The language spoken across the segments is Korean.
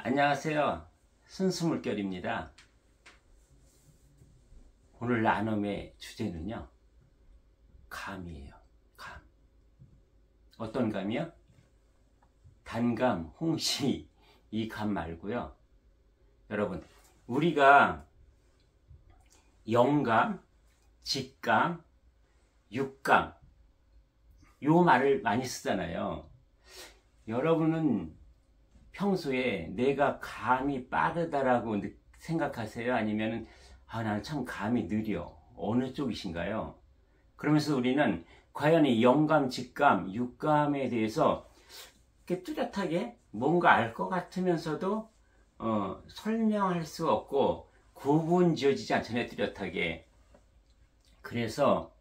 안녕하세요. 순수물결입니다. 오늘 나눔의 주제는요, 감이에요. 감. 어떤 감이요? 단감, 홍시, 이 감 말고요. 여러분, 우리가 영감, 직감, 육감, 요 말을 많이 쓰잖아요. 여러분은 평소에 내가 감이 빠르다라고 생각하세요? 아니면 나는 참 감이 느려. 어느 쪽이신가요? 그러면서 우리는 과연 이 영감, 직감, 육감에 대해서 이렇게 뚜렷하게 뭔가 알 것 같으면서도 설명할 수 없고 구분 지어지지 않잖아요, 뚜렷하게. 그래서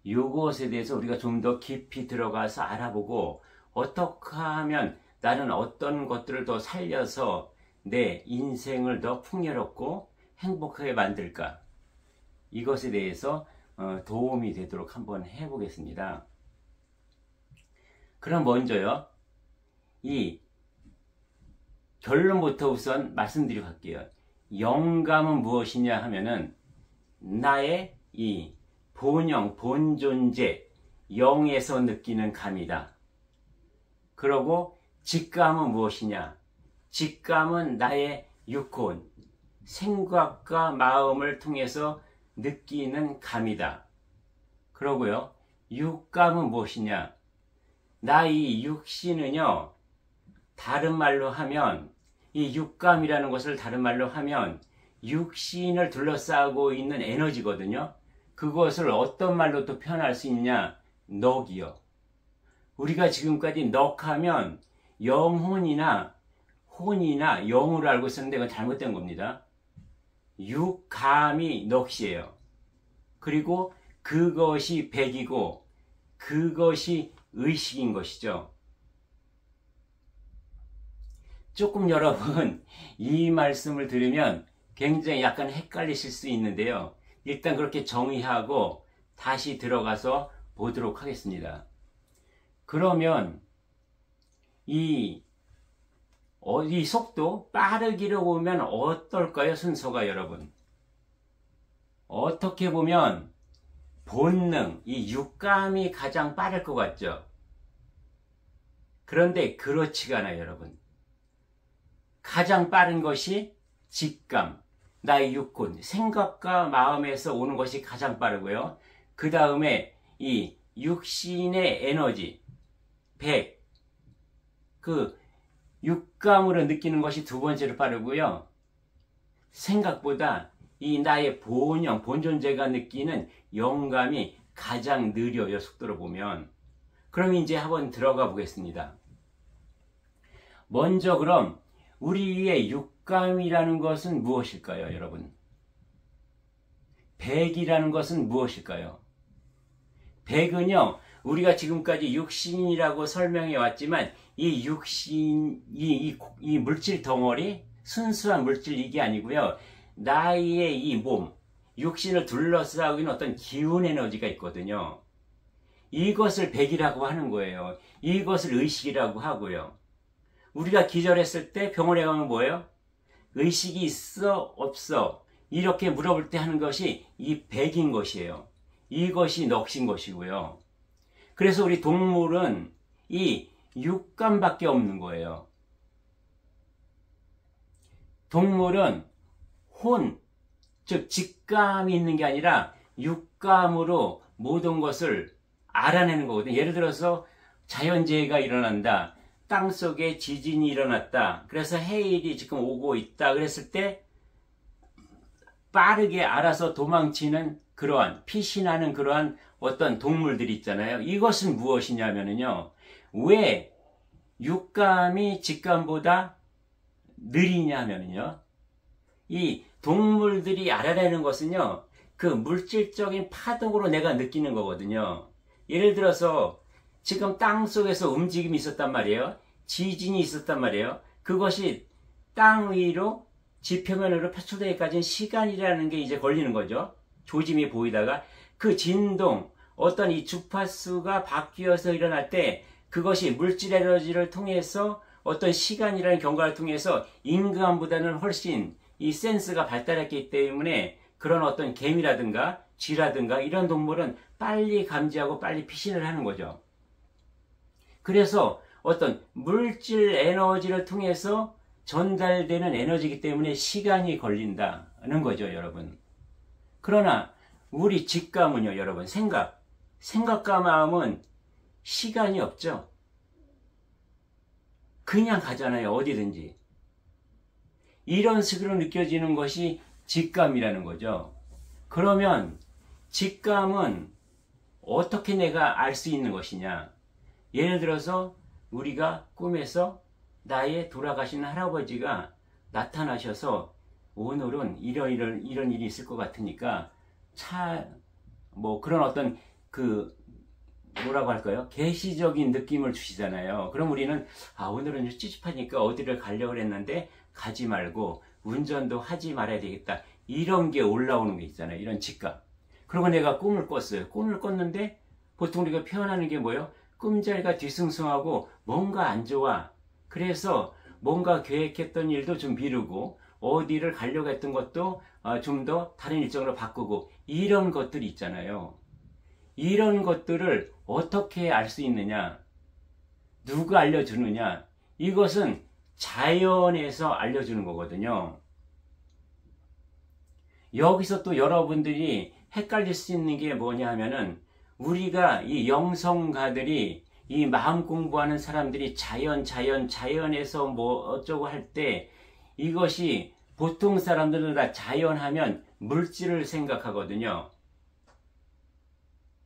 이것에 대해서 우리가 좀 더 깊이 들어가서 알아보고 어떻게 하면 나는 어떤 것들을 더 살려서 내 인생을 더 풍요롭고 행복하게 만들까? 이것에 대해서 도움이 되도록 한번 해보겠습니다. 그럼 먼저요, 이 결론부터 우선 말씀드리고 갈게요. 영감은 무엇이냐 하면은 나의 이 본영, 본존재, 영에서 느끼는 감이다. 그러고 직감은 무엇이냐? 직감은 나의 육혼, 생각과 마음을 통해서 느끼는 감이다. 그러고요, 육감은 무엇이냐? 나의 육신은요, 다른 말로 하면, 이 육감이라는 것을 다른 말로 하면 육신을 둘러싸고 있는 에너지거든요. 그것을 어떤 말로 또 표현할 수 있냐? 넉이요. 우리가 지금까지 넉하면 영혼이나 혼이나 영으로 알고 있었는데 그건 잘못된 겁니다. 육감이 넋이에요. 그리고 그것이 백이고 그것이 의식인 것이죠. 조금 여러분 이 말씀을 들으면 굉장히 약간 헷갈리실 수 있는데요. 일단 그렇게 정의하고 다시 들어가서 보도록 하겠습니다. 그러면 이 속도 빠르기로 보면 어떨까요? 순서가 여러분. 어떻게 보면 본능, 이 육감이 가장 빠를 것 같죠? 그런데 그렇지가 않아요, 여러분. 가장 빠른 것이 직감, 나의 육혼, 생각과 마음에서 오는 것이 가장 빠르고요. 그 다음에 이 육신의 에너지, 백, 그 육감으로 느끼는 것이 두 번째로 빠르고요. 생각보다 이 나의 본영, 본존재가 느끼는 영감이 가장 느려요, 속도로 보면. 그럼 이제 한번 들어가 보겠습니다. 먼저 그럼 우리의 육감이라는 것은 무엇일까요, 여러분? 백이라는 것은 무엇일까요? 백은요, 우리가 지금까지 육신이라고 설명해 왔지만 이 육신, 이 물질 덩어리, 순수한 물질 이게 아니고요. 나의 이 몸, 육신을 둘러싸고 있는 어떤 기운 에너지가 있거든요. 이것을 백이라고 하는 거예요. 이것을 의식이라고 하고요. 우리가 기절했을 때 병원에 가면 뭐예요? 의식이 있어? 없어? 이렇게 물어볼 때 하는 것이 이 백인 것이에요. 이것이 넋인 것이고요. 그래서 우리 동물은 이 육감밖에 없는 거예요. 동물은 혼, 즉 직감이 있는 게 아니라 육감으로 모든 것을 알아내는 거거든요. 예를 들어서 자연재해가 일어난다. 땅속에 지진이 일어났다. 그래서 해일이 지금 오고 있다. 그랬을 때 빠르게 알아서 도망치는 그러한 피신하는 그러한 어떤 동물들이 있잖아요. 이것은 무엇이냐면요. 왜 육감이 직감보다 느리냐면요. 이 동물들이 알아내는 것은요. 그 물질적인 파동으로 내가 느끼는 거거든요. 예를 들어서 지금 땅 속에서 움직임이 있었단 말이에요. 지진이 있었단 말이에요. 그것이 땅 위로 지표면으로 표출되기까지는 시간이라는 게 이제 걸리는 거죠. 조짐이 보이다가 그 진동, 어떤 이 주파수가 바뀌어서 일어날 때 그것이 물질 에너지를 통해서 어떤 시간이라는 경과를 통해서 인간보다는 훨씬 이 센스가 발달했기 때문에 그런 어떤 개미라든가 쥐라든가 이런 동물은 빨리 감지하고 빨리 피신을 하는 거죠. 그래서 어떤 물질 에너지를 통해서 전달되는 에너지이기 때문에 시간이 걸린다는 거죠, 여러분. 그러나 우리 직감은요, 여러분, 생각과 마음은 시간이 없죠. 그냥 가잖아요, 어디든지. 이런 식으로 느껴지는 것이 직감이라는 거죠. 그러면 직감은 어떻게 내가 알 수 있는 것이냐? 예를 들어서 우리가 꿈에서 나의 돌아가신 할아버지가 나타나셔서 오늘은 이런 일이 있을 것 같으니까 뭐 그런 어떤 뭐라고 할까요? 계시적인 느낌을 주시잖아요. 그럼 우리는 오늘은 찝찝하니까 어디를 가려고 했는데 가지 말고 운전도 하지 말아야 되겠다. 이런 게 올라오는 게 있잖아요. 이런 직감. 그리고 내가 꿈을 꿨어요. 꿈을 꿨는데 보통 우리가 표현하는 게 뭐예요? 꿈자리가 뒤숭숭하고 뭔가 안 좋아. 그래서 뭔가 계획했던 일도 좀 미루고 어디를 가려고 했던 것도 좀 더 다른 일정으로 바꾸고 이런 것들이 있잖아요. 이런 것들을 어떻게 알 수 있느냐? 누가 알려주느냐? 이것은 자연에서 알려주는 거거든요. 여기서 또 여러분들이 헷갈릴 수 있는 게 뭐냐 하면은 우리가 이 영성가들이 이 마음 공부하는 사람들이 자연에서 뭐 어쩌고 할 때 이것이 보통 사람들은 다 자연하면 물질을 생각하거든요.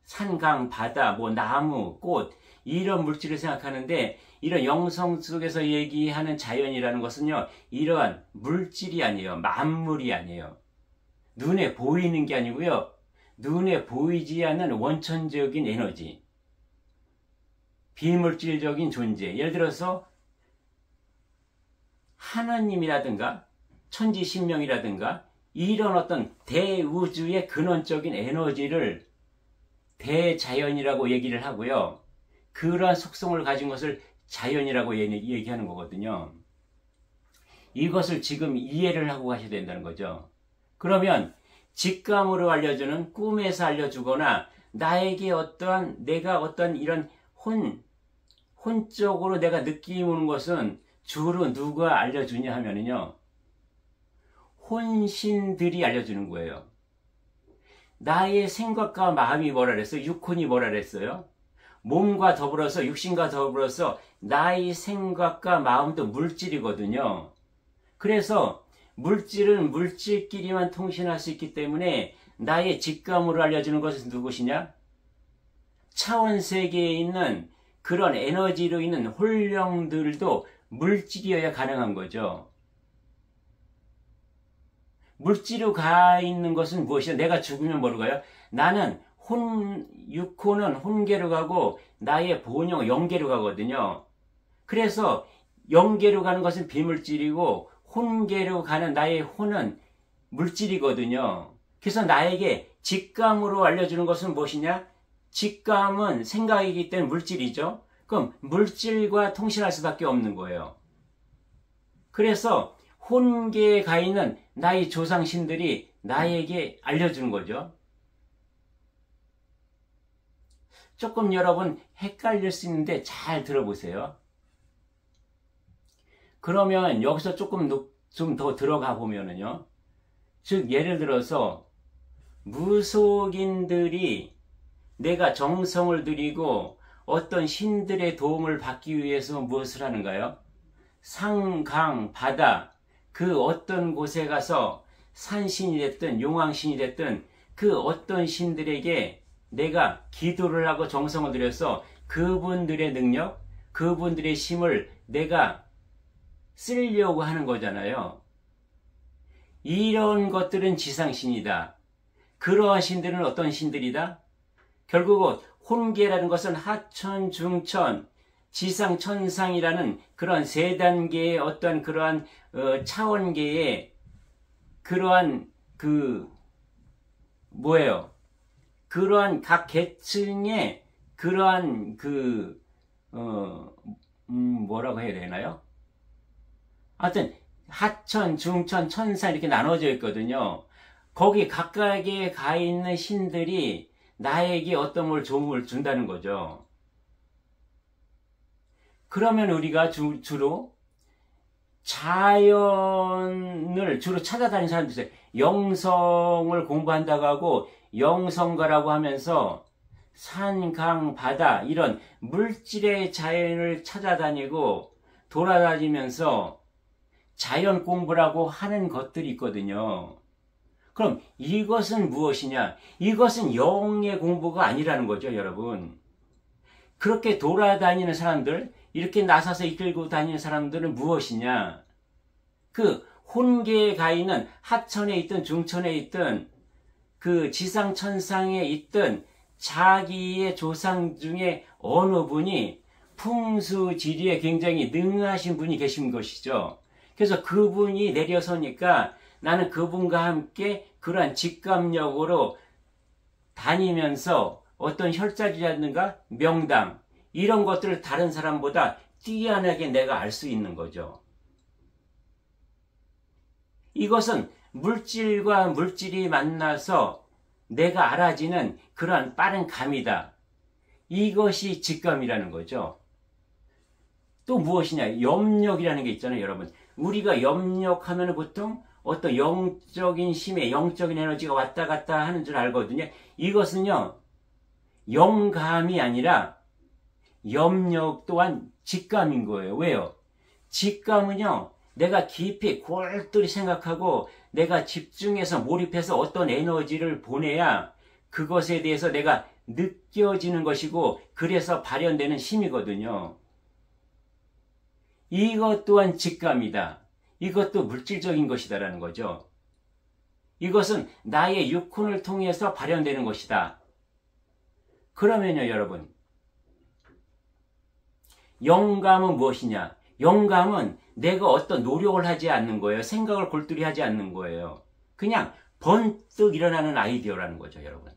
산, 강, 바다, 뭐 나무, 꽃 이런 물질을 생각하는데 이런 영성 속에서 얘기하는 자연이라는 것은요. 이러한 물질이 아니에요. 만물이 아니에요. 눈에 보이는 게 아니고요. 눈에 보이지 않는 원천적인 에너지. 비물질적인 존재. 예를 들어서 하나님이라든가 천지신명이라든가 이런 어떤 대우주의 근원적인 에너지를 대자연이라고 얘기를 하고요. 그러한 속성을 가진 것을 자연이라고 얘기하는 거거든요. 이것을 지금 이해를 하고 가셔야 된다는 거죠. 그러면 직감으로 알려주는 꿈에서 알려주거나 나에게 내가 어떤 이런 혼적으로 내가 느끼는 오는 것은 주로 누가 알려주냐 하면은요. 혼신들이 알려주는 거예요. 나의 생각과 마음이 뭐라 그랬어요? 육혼이 뭐라 그랬어요? 몸과 더불어서 육신과 더불어서 나의 생각과 마음도 물질이거든요. 그래서 물질은 물질끼리만 통신할 수 있기 때문에 나의 직감으로 알려주는 것은 누구시냐? 차원 세계에 있는 그런 에너지로 있는 홀령들도 물질이어야 가능한 거죠. 물질로 가 있는 것은 무엇이야? 내가 죽으면 뭐로 가요? 나는 육혼은 혼계로 가고 나의 본영 영계로 가거든요. 그래서 영계로 가는 것은 비물질이고 혼계로 가는 나의 혼은 물질이거든요. 그래서 나에게 직감으로 알려주는 것은 무엇이냐? 직감은 생각이기 때문에 물질이죠. 그럼 물질과 통신할 수밖에 없는 거예요. 그래서 혼계에 가 있는 나의 조상신들이 나에게 알려주는 거죠. 조금 여러분 헷갈릴 수 있는데 잘 들어보세요. 그러면 여기서 조금 좀 더 들어가 보면은요. 즉 예를 들어서 무속인들이 내가 정성을 들이고 어떤 신들의 도움을 받기 위해서 무엇을 하는가요? 상, 강, 바다 그 어떤 곳에 가서 산신이 됐든 용왕신이 됐든 그 어떤 신들에게 내가 기도를 하고 정성을 들여서 그분들의 능력, 그분들의 힘을 내가 쓰려고 하는 거잖아요. 이런 것들은 지상신이다. 그러한 신들은 어떤 신들이다? 결국은 혼계라는 것은 하천, 중천, 지상, 천상이라는 그런 세 단계의 어떤 그러한 차원계의 그러한 그러한 각 계층의 그러한 뭐라고 해야 되나요? 하여튼 하천, 중천, 천사 이렇게 나눠져 있거든요. 거기 각각에 가 있는 신들이 나에게 어떤 뭘 좋은 걸 준다는 거죠. 그러면 우리가 주로 자연을 주로 찾아다니는 사람들이 있어요. 영성을 공부한다고 하고 영성가라고 하면서 산, 강, 바다 이런 물질의 자연을 찾아다니고 돌아다니면서 자연 공부라고 하는 것들이 있거든요. 그럼 이것은 무엇이냐? 이것은 영의 공부가 아니라는 거죠, 여러분. 그렇게 돌아다니는 사람들, 이렇게 나서서 이끌고 다니는 사람들은 무엇이냐? 그 혼계에 가 있는 하천에 있든 중천에 있든 그 지상천상에 있든 자기의 조상 중에 어느 분이 풍수지리에 굉장히 능하신 분이 계신 것이죠. 그래서 그분이 내려서니까 나는 그분과 함께 그러한 직감력으로 다니면서 어떤 혈자리라든가 명당 이런 것들을 다른 사람보다 뛰어나게 내가 알 수 있는 거죠. 이것은 물질과 물질이 만나서 내가 알아지는 그러한 빠른 감이다. 이것이 직감이라는 거죠. 또 무엇이냐? 염력이라는 게 있잖아요, 여러분. 우리가 염력하면 보통 어떤 영적인 힘에 영적인 에너지가 왔다 갔다 하는 줄 알거든요. 이것은요, 영감이 아니라 염력 또한 직감인 거예요. 왜요? 직감은요, 내가 깊이 골똘히 생각하고 내가 집중해서 몰입해서 어떤 에너지를 보내야 그것에 대해서 내가 느껴지는 것이고 그래서 발현되는 힘이거든요. 이것 또한 직감이다. 이것도 물질적인 것이다라는 거죠. 이것은 나의 육혼을 통해서 발현되는 것이다. 그러면요, 여러분. 영감은 무엇이냐? 영감은 내가 어떤 노력을 하지 않는 거예요. 생각을 골똘히 하지 않는 거예요. 그냥 번뜩 일어나는 아이디어라는 거죠, 여러분.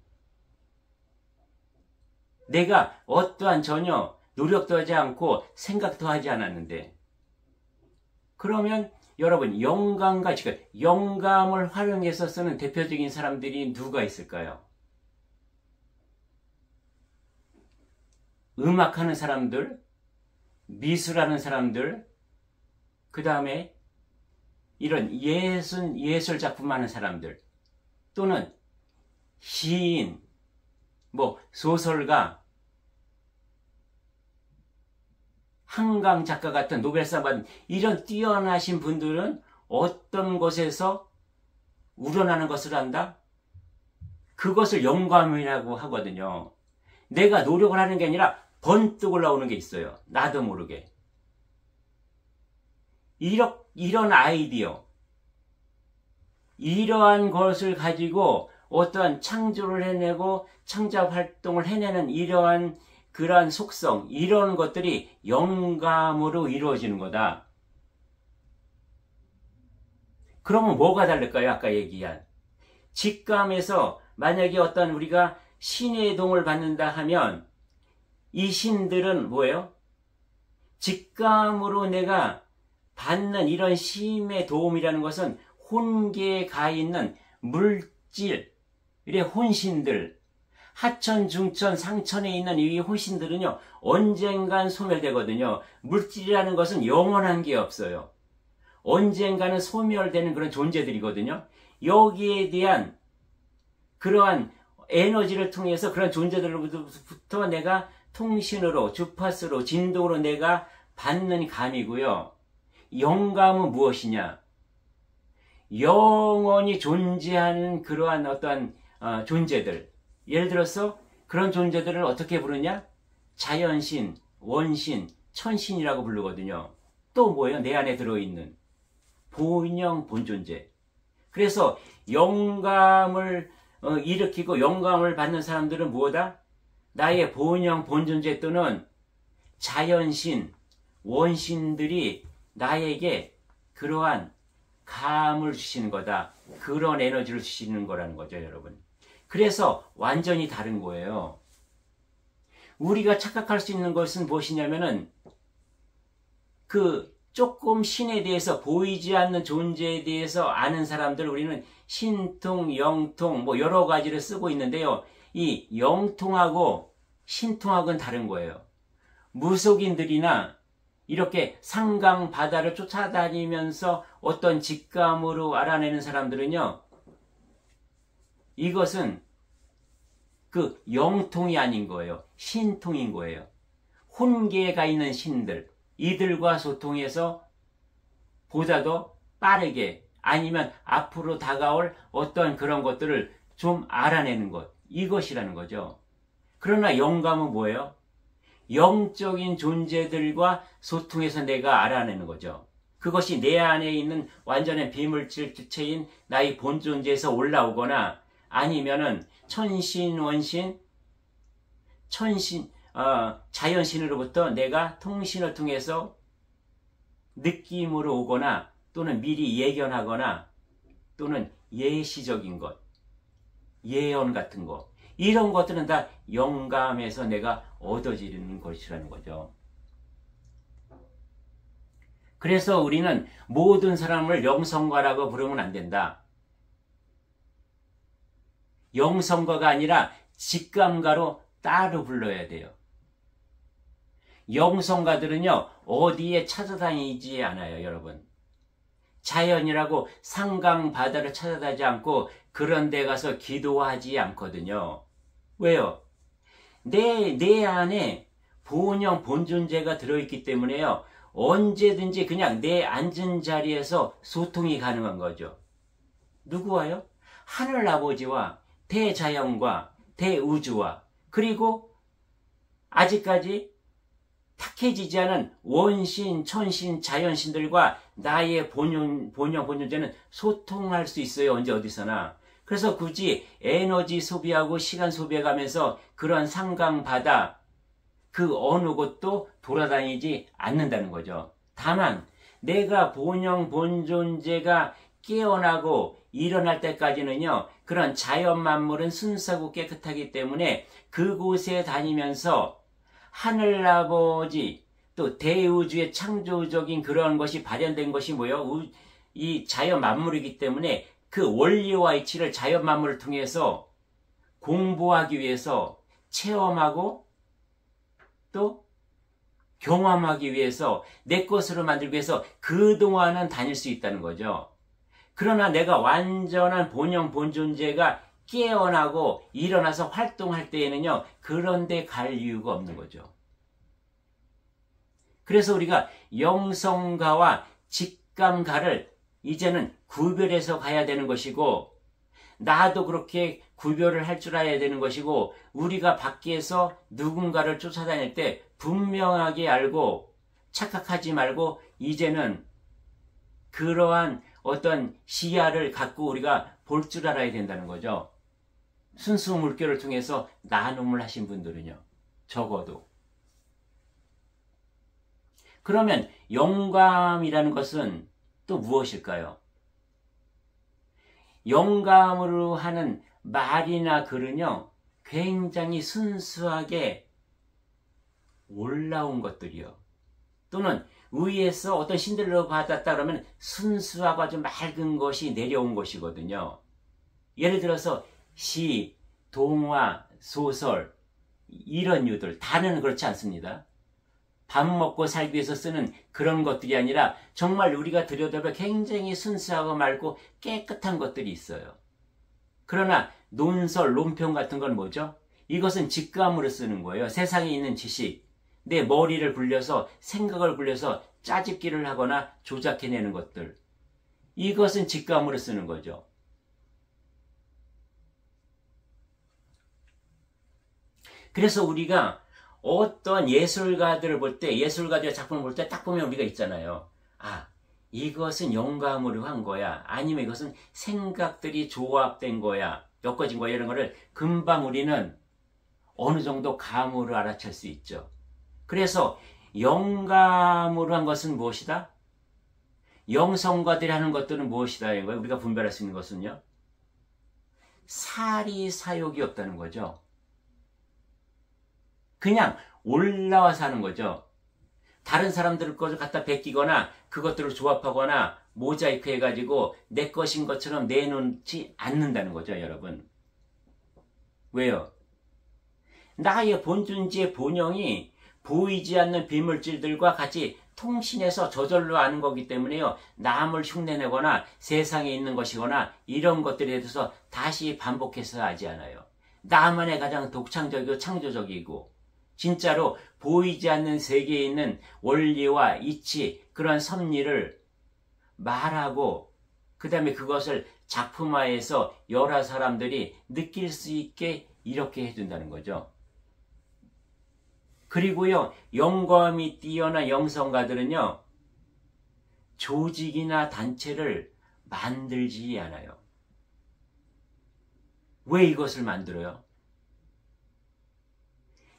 내가 어떠한 전혀 노력도 하지 않고 생각도 하지 않았는데 그러면 여러분 영감과 직감, 영감을 활용해서 쓰는 대표적인 사람들이 누가 있을까요? 음악하는 사람들, 미술하는 사람들, 그 다음에 이런 예술 작품 하는 사람들, 또는 시인, 소설가, 한강 작가 같은 노벨상 받은 이런 뛰어나신 분들은 어떤 곳에서 우러나는 것을 한다? 그것을 영감이라고 하거든요. 내가 노력을 하는 게 아니라 번뜩 올라오는 게 있어요. 나도 모르게. 이런 아이디어, 이러한 것을 가지고 어떠한 창조를 해내고 창작 활동을 해내는 이러한 그러한 속성, 이런 것들이 영감으로 이루어지는 거다. 그러면 뭐가 다를까요? 아까 얘기한 직감에서 만약에 어떤 우리가 신의 도움을 받는다 하면 이 신들은 뭐예요? 직감으로 내가 받는 이런 신의 도움이라는 것은 혼계에 가 있는 물질의 혼신들, 하천, 중천, 상천에 있는 이 혼신들은요, 언젠간 소멸되거든요. 물질이라는 것은 영원한 게 없어요. 언젠가는 소멸되는 그런 존재들이거든요. 여기에 대한 그러한 에너지를 통해서 그런 존재들로부터 내가 통신으로, 주파수로, 진동으로 내가 받는 감이고요. 영감은 무엇이냐? 영원히 존재하는 그러한 어떠한 존재들, 예를 들어서 그런 존재들을 어떻게 부르냐? 자연신, 원신, 천신이라고 부르거든요. 또 뭐예요? 내 안에 들어있는 본영, 본존재. 그래서 영감을 일으키고 영감을 받는 사람들은 무엇이다? 나의 본영, 본존재 또는 자연신, 원신들이 나에게 그러한 감을 주시는 거다. 그런 에너지를 주시는 거라는 거죠, 여러분. 그래서 완전히 다른 거예요. 우리가 착각할 수 있는 것은 무엇이냐면은 그 조금 신에 대해서 보이지 않는 존재에 대해서 아는 사람들 우리는 신통, 영통 뭐 여러 가지를 쓰고 있는데요. 이 영통하고 신통하고는 다른 거예요. 무속인들이나 이렇게 상강 바다를 쫓아다니면서 어떤 직감으로 알아내는 사람들은요. 이것은 그 영통이 아닌 거예요. 신통인 거예요. 혼계에 가 있는 신들, 이들과 소통해서 보다 더 빠르게 아니면 앞으로 다가올 어떤 그런 것들을 좀 알아내는 것, 이것이라는 거죠. 그러나 영감은 뭐예요? 영적인 존재들과 소통해서 내가 알아내는 거죠. 그것이 내 안에 있는 완전한 비물질 주체인 나의 본 존재에서 올라오거나 아니면은 천신, 원신, 자연신으로부터 내가 통신을 통해서 느낌으로 오거나 또는 미리 예견하거나 또는 예시적인 것, 예언 같은 것, 이런 것들은 다 영감에서 내가 얻어지는 것이라는 거죠. 그래서 우리는 모든 사람을 영성가라고 부르면 안 된다. 영성가가 아니라 직감가로 따로 불러야 돼요. 영성가들은요, 어디에 찾아다니지 않아요, 여러분. 자연이라고 상강 바다를 찾아다니지 않고 그런 데 가서 기도하지 않거든요. 왜요? 내 안에 본영, 본존재가 들어있기 때문에요. 언제든지 그냥 내 앉은 자리에서 소통이 가능한 거죠. 누구와요? 하늘 아버지와 대자연과 대우주와 그리고 아직까지 탁해지지 않은 원신, 천신, 자연신들과 나의 본존재는 소통할 수 있어요. 언제 어디서나. 그래서 굳이 에너지 소비하고 시간 소비해가면서 그런 상강 바다 그 어느 곳도 돌아다니지 않는다는 거죠. 다만 내가 본존재가 깨어나고 일어날 때까지는요. 그런 자연 만물은 순수하고 깨끗하기 때문에 그곳에 다니면서 하늘아버지 또 대우주의 창조적인 그런 것이 발현된 것이 뭐예요? 이 자연 만물이기 때문에 그 원리와 이치를 자연 만물을 통해서 공부하기 위해서 체험하고 또 경험하기 위해서 내 것으로 만들기 위해서 그동안은 다닐 수 있다는 거죠. 그러나 내가 완전한 본존재가 깨어나고 일어나서 활동할 때에는요. 그런 데 갈 이유가 없는 거죠. 그래서 우리가 영성가와 직감가를 이제는 구별해서 가야 되는 것이고 나도 그렇게 구별을 할 줄 알아야 되는 것이고 우리가 밖에서 누군가를 쫓아다닐 때 분명하게 알고 착각하지 말고 이제는 그러한 어떤 시야를 갖고 우리가 볼 줄 알아야 된다는 거죠. 순수 물결을 통해서 나눔을 하신 분들은요. 적어도. 그러면 영감이라는 것은 또 무엇일까요? 영감으로 하는 말이나 글은요. 굉장히 순수하게 올라온 것들이요. 또는 위에서 어떤 신들로 받았다 그러면 순수하고 아주 맑은 것이 내려온 것이거든요. 예를 들어서 시, 동화, 소설 이런 류들 다는 그렇지 않습니다. 밥 먹고 살기 위해서 쓰는 그런 것들이 아니라 정말 우리가 들여다보면 굉장히 순수하고 맑고 깨끗한 것들이 있어요. 그러나 논설, 논평 같은 건 뭐죠? 이것은 직감으로 쓰는 거예요. 세상에 있는 지식, 내 머리를 굴려서 생각을 굴려서 짜집기를 하거나 조작해내는 것들. 이것은 직감으로 쓰는 거죠. 그래서 우리가 어떤 예술가들을 볼 때, 예술가들의 작품을 볼 때 딱 보면 우리가 있잖아요. 아, 이것은 영감으로 한 거야. 아니면 이것은 생각들이 조합된 거야. 엮어진 거야. 이런 거를 금방 우리는 어느 정도 감으로 알아챌 수 있죠. 그래서 영감으로 한 것은 무엇이다? 영성가들이 하는 것들은 무엇이다? 이거예요. 우리가 분별할 수 있는 것은요. 사리사욕이 없다는 거죠. 그냥 올라와서 하는 거죠. 다른 사람들 것을 갖다 베끼거나 그것들을 조합하거나 모자이크 해가지고 내 것인 것처럼 내놓지 않는다는 거죠, 여러분. 왜요? 나의 본존재의 본영이 보이지 않는 비물질들과 같이 통신해서 저절로 아는 거기 때문에요. 남을 흉내내거나 세상에 있는 것이거나 이런 것들에 대해서 다시 반복해서 하지 않아요. 나만의 가장 독창적이고 창조적이고 진짜로 보이지 않는 세계에 있는 원리와 이치, 그런 섭리를 말하고 그 다음에 그것을 작품화해서 여러 사람들이 느낄 수 있게 이렇게 해준다는 거죠. 그리고요, 영감이 뛰어난 영성가들은요, 조직이나 단체를 만들지 않아요. 왜 이것을 만들어요?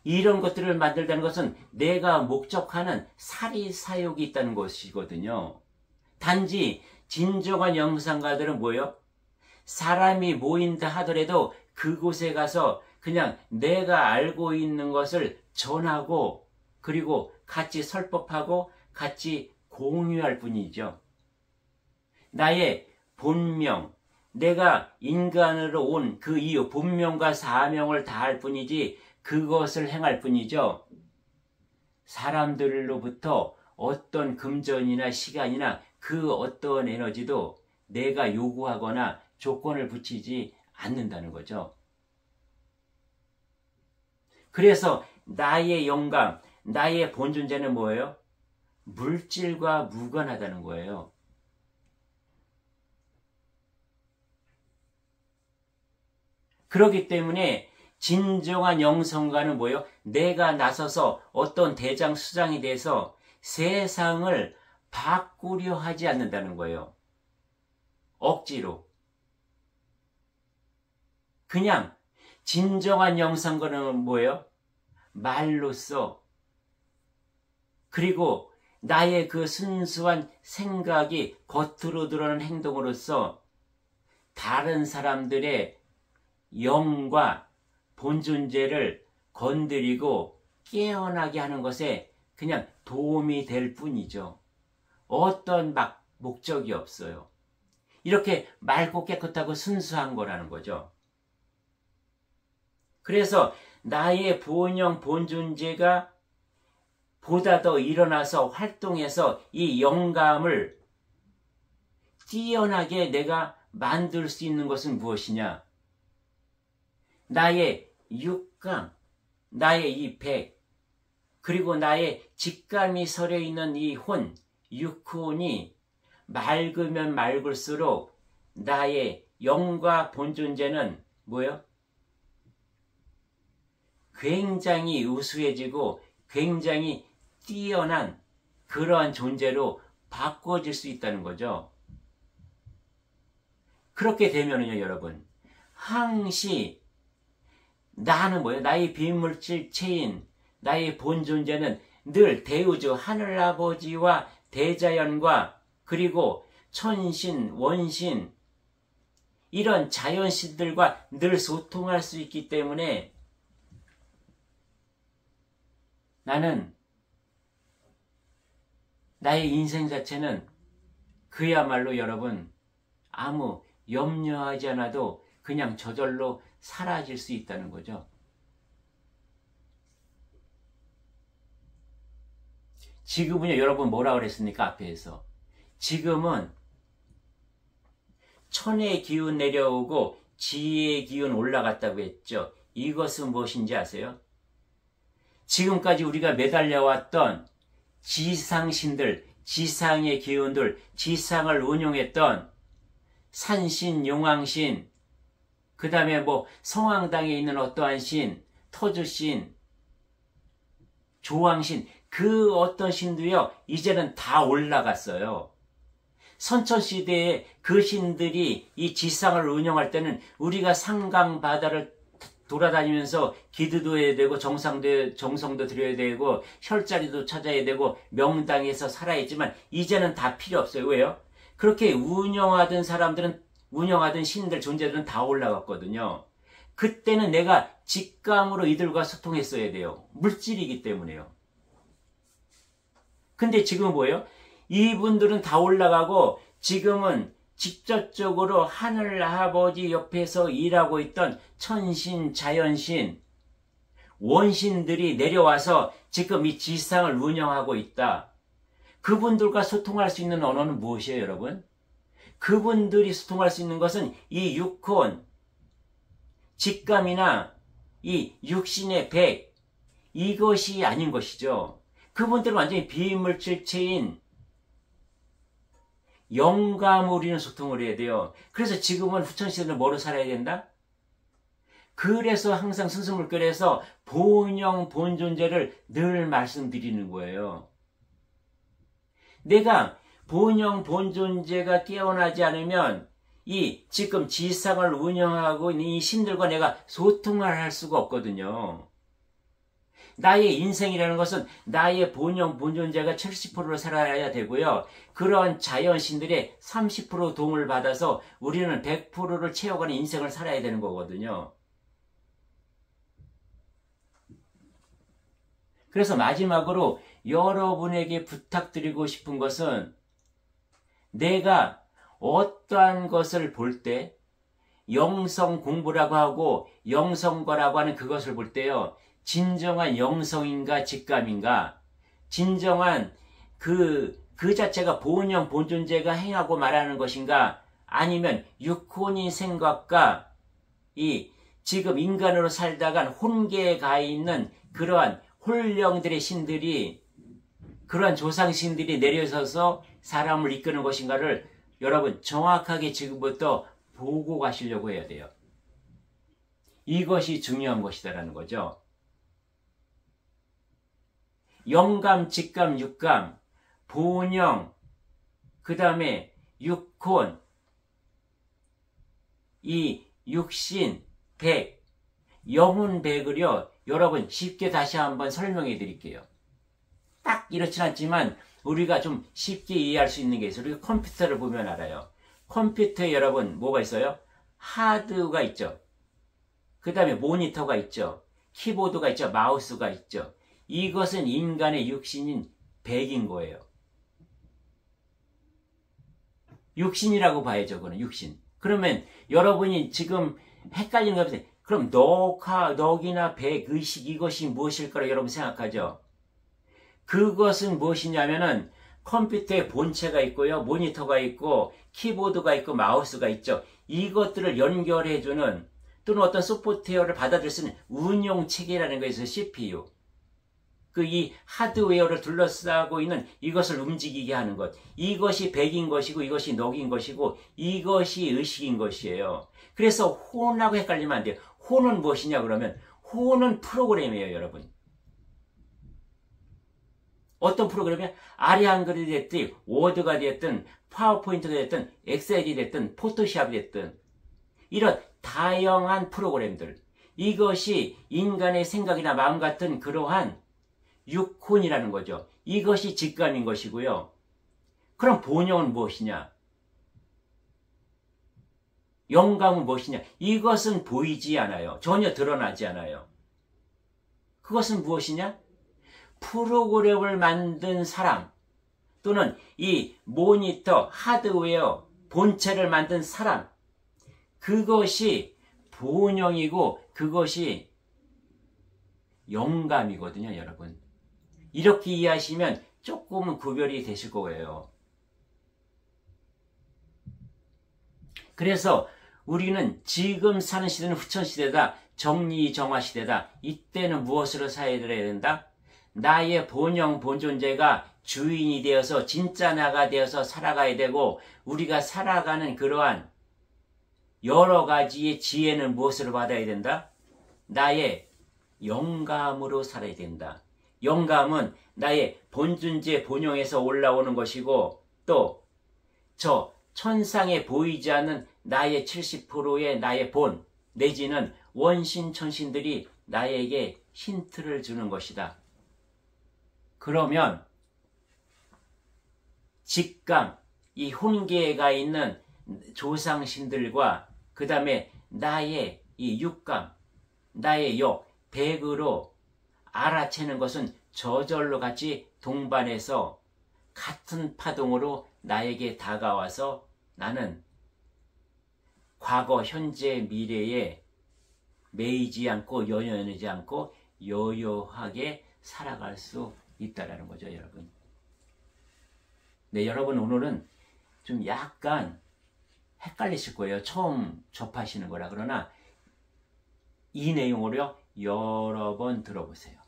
이런 것들을 만들다는 것은 내가 목적하는 사리사욕이 있다는 것이거든요. 단지 진정한 영상가들은 뭐예요? 사람이 모인다 하더라도 그곳에 가서 그냥 내가 알고 있는 것을 전하고 그리고 같이 설법하고 같이 공유할 뿐이죠. 나의 본명, 내가 인간으로 온 그 이유, 본명과 사명을 다할 뿐이지 그것을 행할 뿐이죠. 사람들로부터 어떤 금전이나 시간이나 그 어떤 에너지도 내가 요구하거나 조건을 붙이지 않는다는 거죠. 그래서 나의 영감, 나의 본존재는 뭐예요? 물질과 무관하다는 거예요. 그렇기 때문에 진정한 영성가는 뭐예요? 내가 나서서 어떤 대장수장이 돼서 세상을 바꾸려 하지 않는다는 거예요. 억지로. 그냥 진정한 영성가는 뭐예요? 말로써 그리고 나의 그 순수한 생각이 겉으로 드러나는 행동으로써 다른 사람들의 영과 본존재를 건드리고 깨어나게 하는 것에 그냥 도움이 될 뿐이죠. 어떤 목적이 없어요. 이렇게 맑고 깨끗하고 순수한 거라는 거죠. 그래서 나의 본영, 본존재가 보다 더 일어나서 활동해서 이 영감을 뛰어나게 내가 만들 수 있는 것은 무엇이냐? 나의 육감, 나의 이 백, 그리고 나의 직감이 서려 있는 이 혼, 육혼이 맑으면 맑을수록 나의 영과 본존재는 뭐예요? 굉장히 우수해지고 굉장히 뛰어난 그러한 존재로 바꿔질 수 있다는 거죠. 그렇게 되면은요, 여러분, 항시 나는 뭐예요? 나의 비물질체인 나의 본존재는 늘 대우주 하늘아버지와 대자연과 그리고 천신, 원신 이런 자연신들과 늘 소통할 수 있기 때문에 나는 나의 인생 자체는 그야말로 여러분 아무 염려하지 않아도 그냥 저절로 사라질 수 있다는 거죠. 지금은요, 여러분 뭐라 그랬습니까? 앞에서. 지금은 천의 기운 내려오고 지혜의 기운 올라갔다고 했죠. 이것은 무엇인지 아세요? 지금까지 우리가 매달려왔던 지상신들, 지상의 기운들, 지상을 운용했던 산신, 용왕신, 그 다음에 뭐 성황당에 있는 어떠한 신, 터주신, 조왕신, 그 어떤 신도요, 이제는 다 올라갔어요. 선천시대에 그 신들이 이 지상을 운영할 때는 우리가 상강 바다를 돌아다니면서 기도도 해야 되고 정성도 드려야 되고 혈자리도 찾아야 되고 명당에서 살아있지만 이제는 다 필요 없어요. 왜요? 그렇게 운영하던 사람들은 운영하던 신들 존재들은 다 올라갔거든요. 그때는 내가 직감으로 이들과 소통했어야 돼요. 물질이기 때문에요. 근데 지금은 뭐예요? 이분들은 다 올라가고 지금은 직접적으로 하늘 아버지 옆에서 일하고 있던 천신, 자연신, 원신들이 내려와서 지금 이 지상을 운영하고 있다. 그분들과 소통할 수 있는 언어는 무엇이에요, 여러분? 그분들이 소통할 수 있는 것은 이 육혼, 직감이나 이 육신의 백, 이것이 아닌 것이죠. 그분들은 완전히 비물질체인 영감으로 우리는 소통을 해야 돼요. 그래서 지금은 후천시대는 뭐로 살아야 된다? 그래서 항상 순수물결에서 본영, 본존재를 늘 말씀드리는 거예요. 내가 본영, 본존재가 깨어나지 않으면 이 지금 지상을 운영하고 있는 이 신들과 내가 소통을 할 수가 없거든요. 나의 인생이라는 것은 나의 본영, 본존재가 70%를 살아야 되고요. 그런 자연신들의 30% 도움을 받아서 우리는 100%를 채워가는 인생을 살아야 되는 거거든요. 그래서 마지막으로 여러분에게 부탁드리고 싶은 것은 내가 어떠한 것을 볼 때 영성 공부라고 하고 영성과라고 하는 그것을 볼 때요. 진정한 영성인가 직감인가 진정한 그 자체가 본영 본존재가 행하고 말하는 것인가 아니면 육혼인 생각과 이 지금 인간으로 살다간 혼계에 가 있는 그러한 홀령들의 신들이 그러한 조상신들이 내려서서 사람을 이끄는 것인가를 여러분 정확하게 지금부터 보고 가시려고 해야 돼요. 이것이 중요한 것이다라는 거죠. 영감, 직감, 육감, 본영, 그 다음에 육혼, 이 육신, 백, 영혼 백을요, 여러분 쉽게 다시 한번 설명해 드릴게요. 딱 이렇진 않지만 우리가 좀 쉽게 이해할 수 있는 게 있어요. 우리가 컴퓨터를 보면 알아요. 컴퓨터에 여러분 뭐가 있어요? 하드가 있죠. 그 다음에 모니터가 있죠. 키보드가 있죠. 마우스가 있죠. 이것은 인간의 육신인 백인 거예요. 육신이라고 봐야죠. 그거는 육신. 그러면 여러분이 지금 헷갈리는 거 없어요. 그럼 넉이나 백, 의식 이것이 무엇일까라고 여러분 생각하죠. 그것은 무엇이냐면은 컴퓨터에 본체가 있고요. 모니터가 있고 키보드가 있고 마우스가 있죠. 이것들을 연결해주는 또는 어떤 소프트웨어를 받아들일 수 있는 운용체계라는 것에서 CPU. 이 하드웨어를 둘러싸고 있는 이것을 움직이게 하는 것. 이것이 백인 것이고 이것이 넉인 것이고 이것이 의식인 것이에요. 그래서 혼하고 헷갈리면 안 돼요. 혼은 무엇이냐 그러면 혼은 프로그램이에요, 여러분. 어떤 프로그램이 아래 한글이 됐든 워드가 됐든 파워포인트가 됐든 엑셀이 됐든 포토샵이 됐든 이런 다양한 프로그램들. 이것이 인간의 생각이나 마음 같은 그러한 육혼이라는 거죠. 이것이 직감인 것이고요. 그럼 본영은 무엇이냐? 영감은 무엇이냐? 이것은 보이지 않아요. 전혀 드러나지 않아요. 그것은 무엇이냐? 프로그램을 만든 사람 또는 이 모니터, 하드웨어, 본체를 만든 사람 그것이 본영이고 그것이 영감이거든요, 여러분. 이렇게 이해하시면 조금은 구별이 되실 거예요. 그래서 우리는 지금 사는 시대는 후천시대다. 정리정화시대다. 이때는 무엇으로 살아야 된다? 나의 본영, 본존재가 주인이 되어서 진짜 나가 되어서 살아가야 되고 우리가 살아가는 그러한 여러 가지의 지혜는 무엇으로 받아야 된다? 나의 영감으로 살아야 된다. 영감은 나의 본존재, 본영에서 올라오는 것이고 또 저 천상에 보이지 않는 나의 70%의 나의 본 내지는 원신, 천신들이 나에게 힌트를 주는 것이다. 그러면 직감, 이 혼계에 가 있는 조상신들과 그 다음에 나의 이 육감, 나의 백으로 알아채는 것은 저절로 같이 동반해서 같은 파동으로 나에게 다가와서 나는 과거, 현재, 미래에 매이지 않고 연연하지 않고 여유하게 살아갈 수 있다라는 거죠, 여러분. 네, 여러분 오늘은 좀 약간 헷갈리실 거예요. 처음 접하시는 거라. 그러나 이 내용으로 여러 번 들어보세요.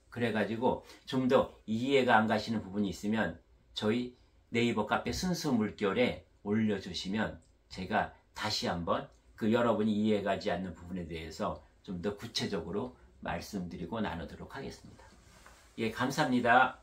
그래가지고 좀 더 이해가 안 가시는 부분이 있으면 저희 네이버 카페 순수 물결에 올려주시면 제가 다시 한번 그 여러분이 이해가지 않는 부분에 대해서 좀 더 구체적으로 말씀드리고 나누도록 하겠습니다. 예, 감사합니다.